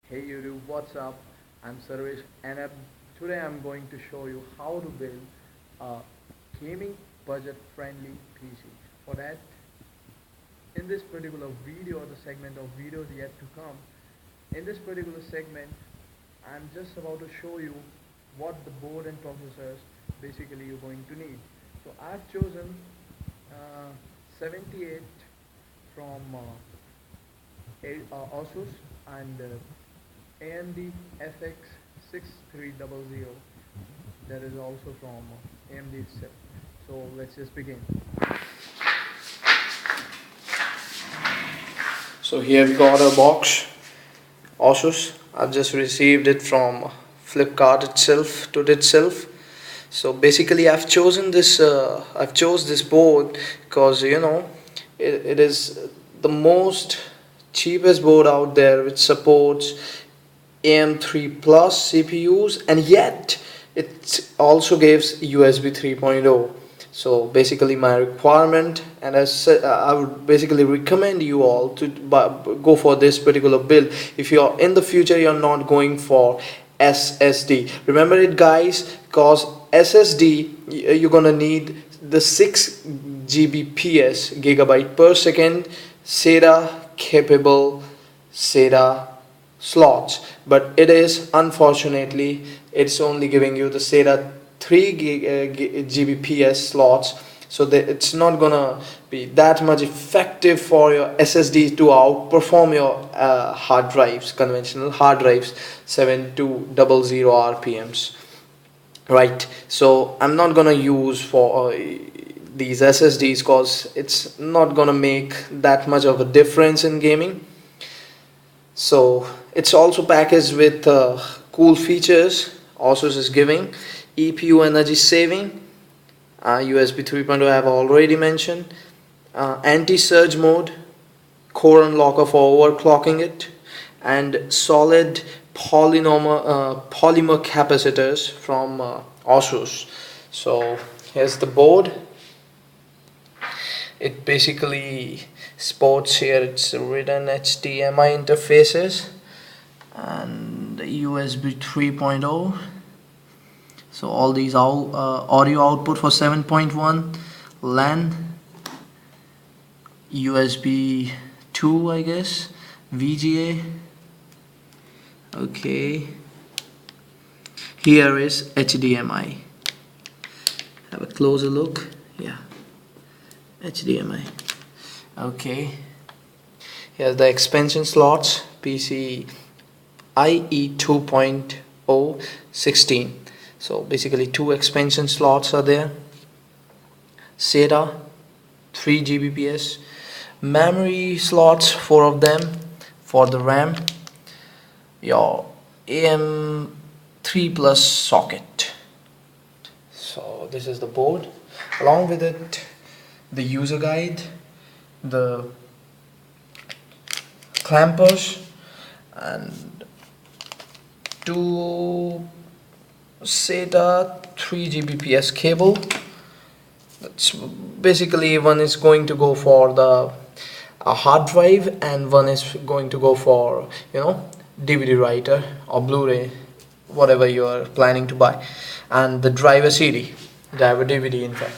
Hey YouTube, what's up? I'm Sarvesh and today I'm going to show you how to build a gaming budget friendly PC. For that, in this particular video, the segment of videos yet to come, in this particular segment, I'm just about to show you what the board and processors basically you're going to need. So I've chosen 78 from asus and AMD FX 6300, that is also from AMD itself. So let's just begin. So here we got a box, Asus. I've just received it from Flipkart itself. So basically, I've chose this board because it is the most cheapest board out there, which supports AM3 plus CPUs, and yet it also gives USB 3.0. So basically my requirement, and I would basically recommend you all to go for this particular build if you are in the future you're not going for SSD. Remember it guys, because SSD you're gonna need the 6 Gbps gigabyte per second SATA capable SATA slots, but it is unfortunately it's only giving you the SATA 3 Gbps slots, so that it's not gonna be that much effective for your SSD to outperform your hard drives, conventional hard drives, 7200 RPMs, right? So I'm not gonna use for these SSDs because it's not gonna make that much of a difference in gaming. So it's also packaged with cool features. Asus is giving EPU energy saving, USB 3.0 I have already mentioned, anti-surge mode, core unlocker for overclocking it, and solid polymer capacitors from Asus. So here's the board. It basically sports here, it's written HDMI interfaces and USB 3.0. So all these audio output for 7.1, LAN, USB 2 I guess, VGA. Okay, here is HDMI. Have a closer look. Yeah, HDMI. Okay, here's the expansion slots, PCIe 2.0 16. So basically two expansion slots are there, SATA 3 Gbps, memory slots 4 of them for the RAM, your AM3 plus socket. So this is the board, along with it the user guide, the clampers, and two SATA 3 Gbps cable. That's basically, one is going to go for the hard drive and one is going to go for DVD writer or Blu-ray, whatever you are planning to buy, and the driver DVD in fact.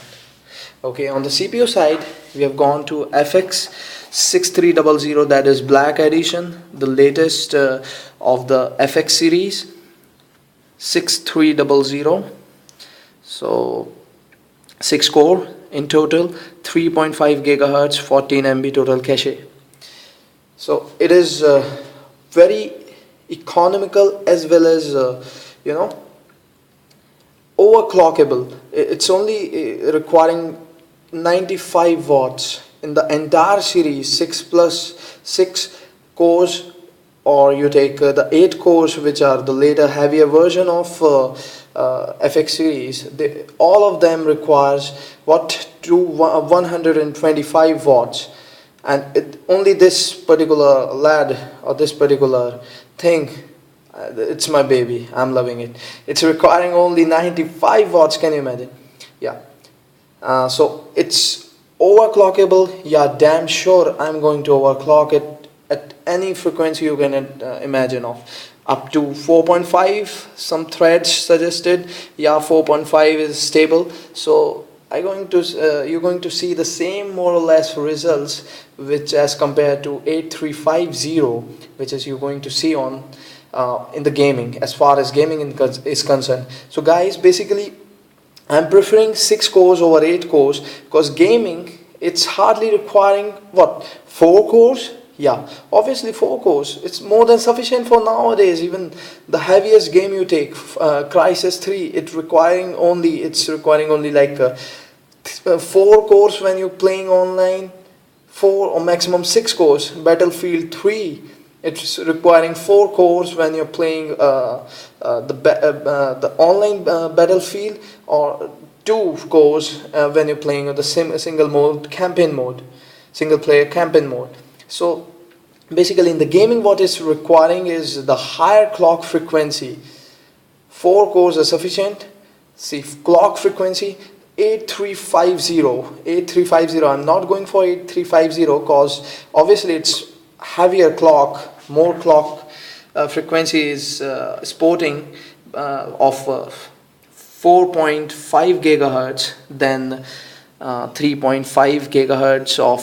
Okay, on the CPU side we have gone to FX 6300, that is black edition, the latest of the FX series 6300. So 6 core in total, 3.5 gigahertz, 14 MB total cache. So it is very economical as well as overclockable. It's only requiring 95 watts in the entire series, 6 plus 6 cores, or you take the 8 cores, which are the later heavier version of FX series. All of them requires 125 watts, and only this particular lad or this particular thing, it's my baby, I'm loving it. It's requiring only 95 watts, can you imagine? Yeah. So it's overclockable. Yeah, damn sure I'm going to overclock it at any frequency you can imagine of, up to 4.5. Some threads suggested, yeah, 4.5 is stable. So you're going to see the same more or less results, which as compared to 8350, which is you're going to see on in the gaming, as far as gaming is concerned. So guys, basically I'm preferring 6 cores over 8 cores, because gaming, it's hardly requiring what, 4 cores. Yeah, obviously 4 cores, it's more than sufficient for nowadays. Even the heaviest game you take, Crysis 3, it's requiring only like 4 cores when you're playing online, 4 or maximum 6 cores. Battlefield 3, it's requiring 4 cores when you're playing the online Battlefield, or 2 cores when you're playing the single player campaign mode. So basically in the gaming, what is requiring is the higher clock frequency. 4 cores are sufficient. See, clock frequency 8350. I'm not going for 8350 because obviously it's heavier clock, more clock frequency is sporting of 4.5 gigahertz than 3.5 gigahertz of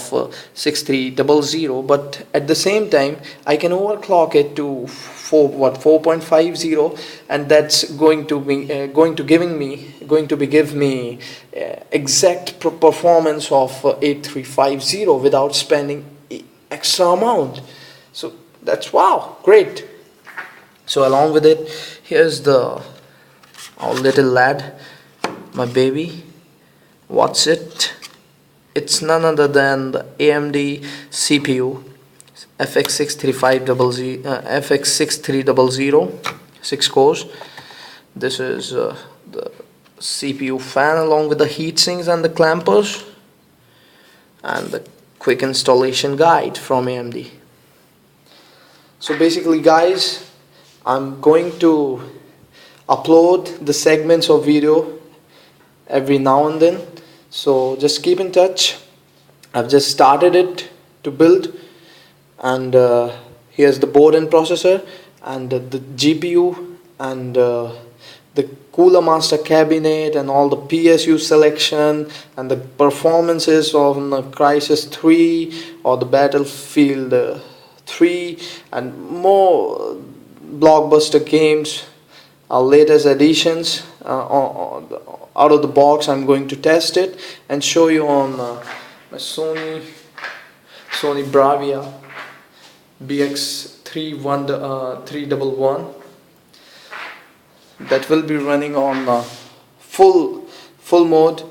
6300. But at the same time I can overclock it to 4.50, and that's going to give me exact performance of 8350 without spending extra amount. So that's, wow, great. So along with it, here's our little lad, my baby. What's it? It's none other than the AMD CPU FX6300, 6 cores. This is the CPU fan along with the heat sinks and the clampers, and the quick installation guide from AMD. So basically guys, I'm going to upload the segments of video every now and then, so just keep in touch. I've just started it to build, and here's the board and processor, and the GPU, and the cooler master cabinet, and all the PSU selection, and the performances of the Crysis 3 or the Battlefield 3, and more blockbuster games, our latest additions. Out of the box, I'm going to test it and show you on my Sony Bravia BX311 that will be running on full mode,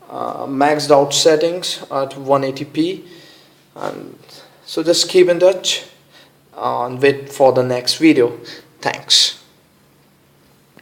maxed out settings at 180p. And so just keep in touch and wait for the next video. Thanks.